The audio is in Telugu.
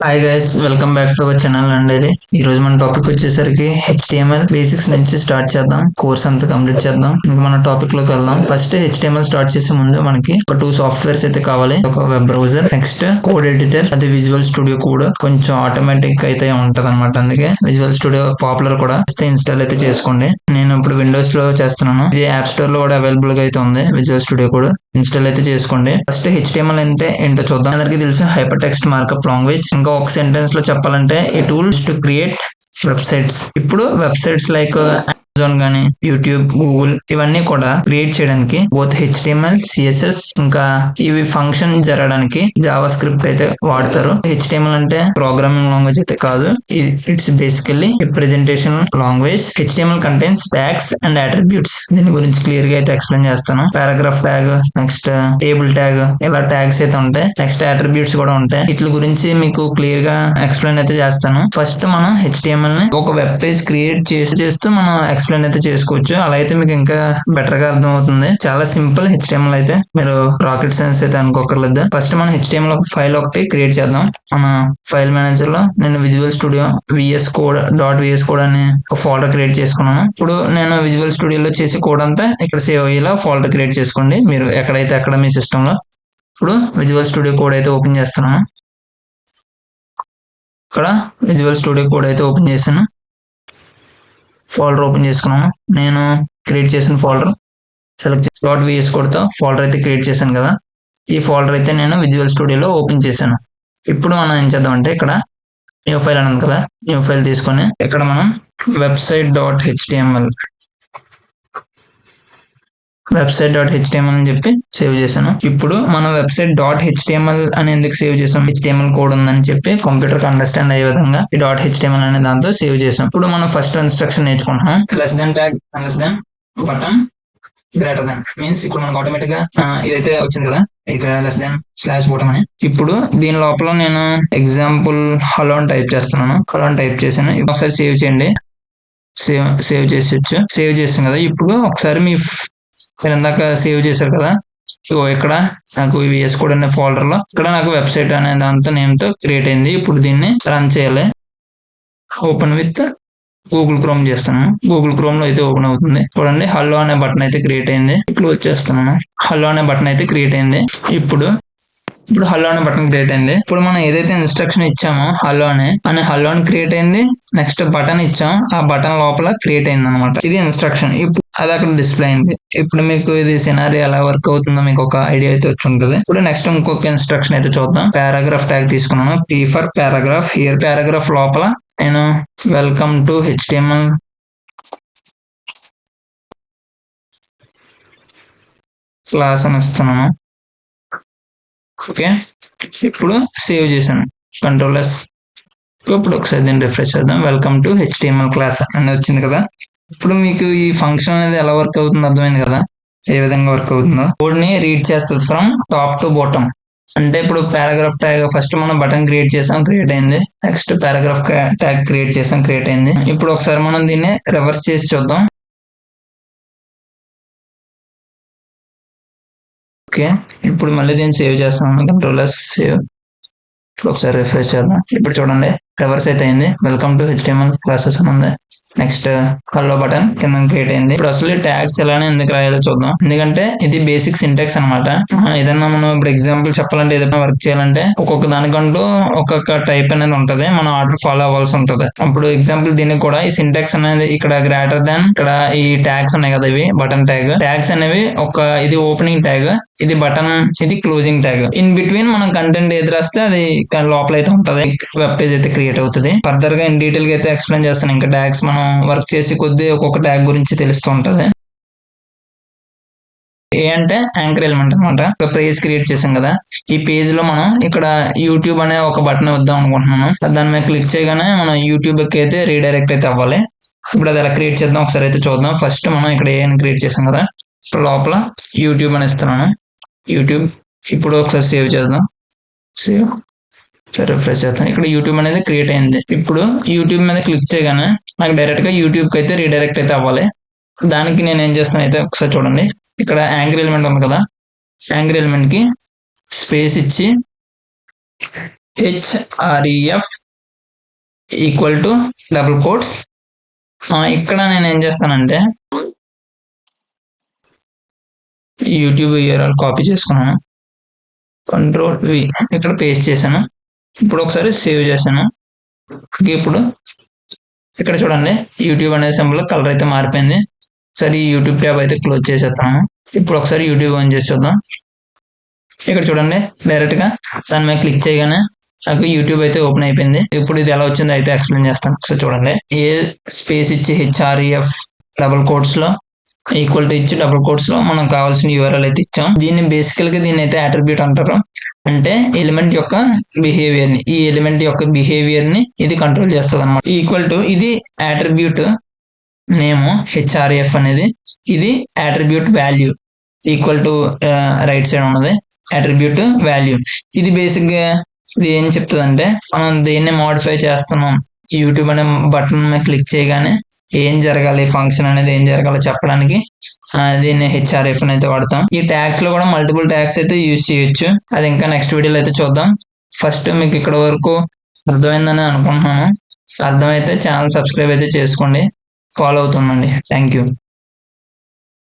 Hi guys, welcome back to our channel అండి. ఈ రోజు మన టాపిక్ వచ్చేసరికి HTML బేసిక్స్ నుంచి స్టార్ట్ చేద్దాం. కోర్స్ అంతా కంప్లీట్ చేద్దాం. ఇంకా మన టాపిక్ లోకి వెళ్దాం. ఫస్ట్ HTML స్టార్ట్ చేసే ముందు మనకి ఒక 2 సాఫ్ట్వేర్స్ అయితే కావాలి. ఒక web browser, next code editor, అది విజువల్ స్టూడియో కోడ్. కొంచెం ఆటోమేటిక్ అయితే ఉంటది అనమాట. అందుకే విజువల్ స్టూడియో పాపులర్ కూడా. ఇన్స్టాల్ అయితే చేసుకోండి. నేను ఇప్పుడు విండోస్ లో చేస్తున్నాను. ఇది యాప్ స్టోర్ లో కూడా అవైలబుల్ గా అయితే ఉంది. విజువల్ స్టూడియో కోడ్ ఇన్స్టాల్ అయితే చేసుకోండి. ఫస్ట్ HTML అంటే ఏంటో చూద్దాం. అందరికీ తెలుసు హైపర్ టెక్స్ట్ మార్కప్ లాంగ్వేజ్. ఇంకా ఒక సెంటెన్స్ లో చెప్పాలంటే ఈ టూల్స్ టు క్రియేట్ వెబ్సైట్స్. ఇప్పుడు వెబ్సైట్స్ లైక్ అమెజాన్ గానీ, యూట్యూబ్, గూగుల్ ఇవన్నీ కూడా క్రియేట్ చేయడానికి బోత్ HTML, CSS ఇంకా ఇవి ఫంక్షన్ జరగడానికి జావా స్క్రిప్ట్ అయితే వాడతారు. HTML అంటే ప్రోగ్రామింగ్ లాంగ్వేజ్ అయితే కాదు. It's basically representation language. HTML contains tags and attributes. దీని గురించి క్లియర్ గా అయితే ఎక్స్ప్లెయిన్ చేస్తాను. Paragraph tag, next table tag, ఇలా ట్యాగ్స్ అయితే ఉంటాయి. నెక్స్ట్ అట్రిబ్యూట్స్ కూడా ఉంటాయి. వీటి గురించి మీకు క్లియర్ గా ఎక్స్ప్లెయిన్ అయితే చేస్తాను. ఫస్ట్ మనం HTML ని ఒక వెబ్ పేజ్ క్రియేట్ చేస్తూ మనం ఎక్స్ప్లెయిన్ అయితే చేసుకోవచ్చు. అలా అయితే మీకు ఇంకా బెటర్ గా అర్థం అవుతుంది. చాలా సింపుల్ HTML అయితే, మీరు రాకెట్ సైన్స్ అయితే అనుకోకర్లేదు. ఫస్ట్ మనం HTML ఫైల్ ఒకటి క్రియేట్ చేద్దాం. మన ఫైల్ మేనేజర్ లో నేను విజువల్ స్టూడియో VS Code అని ఒక ఫోల్డర్ క్రియేట్ చేసుకున్నాను. ఇప్పుడు నేను విజువల్ స్టూడియోలో చేసే కోడ్ అంతా ఇక్కడ సేవ్ అయ్యేలా ఫోల్డర్ క్రియేట్ చేసుకోండి. మీరు ఎక్కడైతే అక్కడ మీ సిస్టమ్ లో. ఇప్పుడు విజువల్ స్టూడియో కోడ్ అయితే ఓపెన్ చేస్తున్నాను. ఇక్కడ విజువల్ స్టూడియో కోడ్ అయితే ఓపెన్ చేశాను. ఫోల్డర్ ఓపెన్ చేసుకున్నాను. నేను క్రియేట్ చేసిన ఫోల్డర్ సెలెక్ట్ చేసి VS Code తో ఫోల్డర్ అయితే క్రియేట్ చేశాను కదా. ఈ ఫోల్డర్ అయితే నేను విజువల్ స్టూడియోలో ఓపెన్ చేశాను. ఇప్పుడు మనం ఏం చేద్దామంటే ఇక్కడ న్యూ ఫైల్ అన్నది కదా, న్యూ ఫైల్ తీసుకొని ఇక్కడ మనం website.html అని చెప్పి సేవ్ చేశాను. ఇప్పుడు మనం website.html అని ఎందుకు సేవ్ చేసాం? HTML కోడ్ ఉందని చెప్పి కంప్యూటర్ కి అండర్స్టాండ్ అయ్యే విధంగా ఈ .html అనే దాంతో సేవ్ చేసాం. ఇప్పుడు మనం ఫస్ట్ ఇన్స్ట్రక్షన్ నేర్చుకుంటున్నాం. Less than tag, less than button, greater than means ఇప్పుడు మనకు ఆటోమేటిక్ గా ఇదైతే వచ్చింది కదా, ఇక్కడ లెస్ దెన్ స్లాష్ బటన్ అని. ఇప్పుడు దీని లోపల నేను ఎగ్జాంపుల్ హలో అని టైప్ చేస్తున్నాను. హలో అని టైప్ చేశాను. ఒకసారి సేవ్ చేయండి. సేవ్ చేసేచ్చు. సేవ్ చేసాం కదా. ఇప్పుడు ఒకసారి మీరు ఇందాక సేవ్ చేశారు కదా, ఇక్కడ నాకు VS Code అనే ఫోల్డర్ లో ఇక్కడ నాకు వెబ్సైట్ అనే దాంతో నేమ్ తో క్రియేట్ అయింది. ఇప్పుడు దీన్ని రన్ చేయాలి. ఓపెన్ విత్ గూగుల్ క్రోమ్ చేస్తాను. గూగుల్ క్రోమ్ లో అయితే ఓపెన్ అవుతుంది. చూడండి, హలో అనే బటన్ అయితే క్రియేట్ అయింది. క్లోజ్ చేస్తున్నాను. హలో అనే బటన్ అయితే క్రియేట్ అయింది. ఇప్పుడు హలో అనే బటన్ క్రియేట్ అయింది. ఇప్పుడు మనం ఏదైతే ఇన్స్ట్రక్షన్ ఇచ్చామో హలో అని క్రియేట్ అయింది. నెక్స్ట్ బటన్ ఇచ్చాం, ఆ బటన్ లోపల క్రియేట్ అయింది అనమాట. ఇది ఇన్స్ట్రక్షన్. ఇప్పుడు అది అక్కడ డిస్ప్లే అయింది. ఇప్పుడు మీకు ఇది సినారీ ఎలా వర్క్ అవుతుందో మీకు ఒక ఐడియా అయితే వచ్చి ఉంటుంది. ఇప్పుడు నెక్స్ట్ ఇంకొక ఇన్స్ట్రక్షన్ అయితే చూద్దాం. పారాగ్రాఫ్ ట్యాగ్ తీసుకున్నాను. P for paragraph. Here paragraph లోపల నేను వెల్కమ్ టు HTML క్లాస్ అని ఇస్తున్నాను. ఓకే, ఇప్పుడు సేవ్ చేశాను. కంట్రోల్+. ఇప్పుడు ఒకసారి దీన్ని రిఫ్రెష్ చేద్దాం. వెల్కమ్ టు HTML క్లాస్ అని వచ్చింది కదా. ఇప్పుడు మీకు ఈ ఫంక్షన్ అనేది ఎలా వర్క్ అవుతుందో అర్థమైంది కదా, ఏ విధంగా వర్క్ అవుతుందో. కోడ్ ని రీడ్ చేస్తుంది ఫ్రమ్ టాప్ టు బాటమ్. అంటే ఇప్పుడు పారాగ్రాఫ్ ట్యాగ్ ఫస్ట్ మనం బటన్ క్రియేట్ చేసాం, క్రియేట్ అయింది. నెక్స్ట్ పారాగ్రాఫ్ ట్యాగ్ క్రియేట్ చేసాం, క్రియేట్ అయింది. ఇప్పుడు ఒకసారి మనం దీన్ని రివర్స్ చేసి చూద్దాం. ఓకే, ఇప్పుడు మళ్ళీ దీన్ని సేవ్ చేస్తాం. Control+, save. ఇప్పుడు ఒకసారి రిఫ్రెష్ చేద్దాం. ఇప్పుడు చూడండి, రివర్స్ అయితే అయింది. వెల్కమ్ టు HTML క్లాసెస్ అని ఉంది. నెక్స్ట్ హలో బటన్ కింద క్రియేట్ అయింది. ఇప్పుడు అసలు ట్యాగ్స్ ఎలానే ఎందుకు రాయాలో చూద్దాం. ఎందుకంటే ఇది బేసిక్ సింటాక్స్ అనమాట. ఏదన్నా మనం ఇప్పుడు ఎగ్జాంపుల్ చెప్పాలంటే, ఏదైనా వర్క్ చేయాలంటే ఒక్కొక్క దానికంటూ ఒక్కొక్క టైప్ అనేది ఉంటది. మనం ఆర్డర్ ఫాలో అవ్వాల్సి ఉంటది. అప్పుడు ఎగ్జాంపుల్ దీనికి కూడా ఈ సింటాక్స్ అనేది ఇక్కడ గ్రేటర్ దాన్, ఇక్కడ ఈ ట్యాగ్స్ ఉన్నాయి కదా, ఇవి బటన్ ట్యాగ్స్ అనేవి ఇది ఓపెనింగ్ ట్యాగ్, ఇది బటన్, ఇది క్లోజింగ్ ట్యాగ్. ఇన్ బిట్వీన్ మనం కంటెంట్ ఏది రాస్తే అది లోపల అయితే ఉంటది. వెబ్ పేజ్ అయితే క్రియేట్ అవుతుంది. ఫర్దర్ గా ఇన్ డీటెయిల్ గా అయితే ఎక్స్ప్లెయిన్ చేస్తాను. ఇంకా ట్యాగ్స్ మనం వర్క్ చేసి కొద్ది ఒక్కొక్క ట్యాగ్ గురించి తెలుస్తూ ఉంటది. ఏ అంటే యాంకర్ ఎలిమెంట్ అనమాట. ఒక పేజ్ క్రియేట్ చేసాం కదా, ఈ పేజ్ లో మనం ఇక్కడ యూట్యూబ్ అనే ఒక బటన్ వద్దాం అనుకుంటున్నాను. దాని మీద క్లిక్ చేయగానే మనం యూట్యూబ్ కి అయితే రీడైరెక్ట్ అయితే అవ్వాలి. ఇప్పుడు అది ఎలా క్రియేట్ చేద్దాం ఒకసారి అయితే చూద్దాం. ఫస్ట్ మనం ఇక్కడ ఏ క్రియేట్ చేసాం కదా, లోపల యూట్యూబ్ అని ఇస్తున్నాను. యూట్యూబ్. ఇప్పుడు ఒకసారి సేవ్ చేద్దాం. సేవ్. రిఫ్రెష్ చేద్దాం. ఇక్కడ యూట్యూబ్ అనేది క్రియేట్ అయింది. ఇప్పుడు యూట్యూబ్ మీద క్లిక్ చేయగానే నాకు డైరెక్ట్ గా యూట్యూబ్ కి అయితే రీడైరెక్ట్ అయితే అవ్వాలి. దానికి నేను ఏం చేస్తాను అయితే ఒకసారి చూడండి. ఇక్కడ యాంకర్ ఎలిమెంట్ ఉంది కదా, యాంకర్ ఎలిమెంట్ కి స్పేస్ ఇచ్చి H R E F equal to double quotes. ఇక్కడ నేను ఏం చేస్తానంటే యూట్యూబ్ URL కాపీ చేసుకున్నాను, Ctrl+V ఇక్కడ పేస్ట్ చేశాను. ఇప్పుడు ఒకసారి సేవ్ చేశాను. ఇప్పుడు ఇక్కడ చూడండి యూట్యూబ్ అనే సింబల్ కలర్ అయితే మారిపోయింది. సరే ఈ యూట్యూబ్ ట్యాబ్ అయితే క్లోజ్ చేసేస్తాను. ఇప్పుడు ఒకసారి యూట్యూబ్ ఆన్ చేసి చూద్దాం. ఇక్కడ చూడండి డైరెక్ట్ గా దాని మీద క్లిక్ చేయగానే నాకు యూట్యూబ్ అయితే ఓపెన్ అయిపోయింది. ఇప్పుడు ఇది ఎలా వచ్చిందో అయితే ఎక్స్ప్లెయిన్ చేస్తాను. ఒకసారి చూడండి, ఏ స్పేస్ ఇచ్చి హెచ్ఆర్ఈఎఫ్ డబుల్ కోట్స్ లో ఈక్వల్ టు ఇచ్చి డబుల్ కోట్స్ లో మనం కావాల్సిన URL అయితే ఇచ్చాం. దీన్ని బేసికల్ గా దీన్ని అయితే అట్రిబ్యూట్ అంటారు. అంటే ఎలిమెంట్ యొక్క బిహేవియర్ ని, ఈ ఎలిమెంట్ యొక్క బిహేవియర్ ని ఇది కంట్రోల్ చేస్తుంది అనమాట. ఈక్వల్ టు ఇది అట్రిబ్యూట్ నేమ్ హెచ్ఆర్ఎఫ్ అనేది, ఇది attribute value equal to right side ఉన్నది అట్రిబ్యూట్ వాల్యూ. ఇది బేసిక్ గా ఇది ఏం చెప్తుంది అంటే మనం దేన్ని మోడిఫై చేస్తున్నాం, యూట్యూబ్ అనే బటన్ మీద క్లిక్ చేయగానే ఏం జరగాలి, ఫంక్షన్ అనేది ఏం జరగాలో చెప్పడానికి దీన్ని హెచ్ఆర్ఎఫ్ అయితే వాడతాం. ఈ ట్యాగ్స్ లో కూడా మల్టిపుల్ ట్యాగ్స్ అయితే యూజ్ చేయొచ్చు. అది ఇంకా నెక్స్ట్ వీడియోలో అయితే చూద్దాం. ఫస్ట్ మీకు ఇక్కడ వరకు అర్థమైందని అనుకుంటున్నాను. అర్థమైతే ఛానల్ సబ్స్క్రైబ్ అయితే చేసుకోండి, ఫాలో అవుతుండండి. Thank you.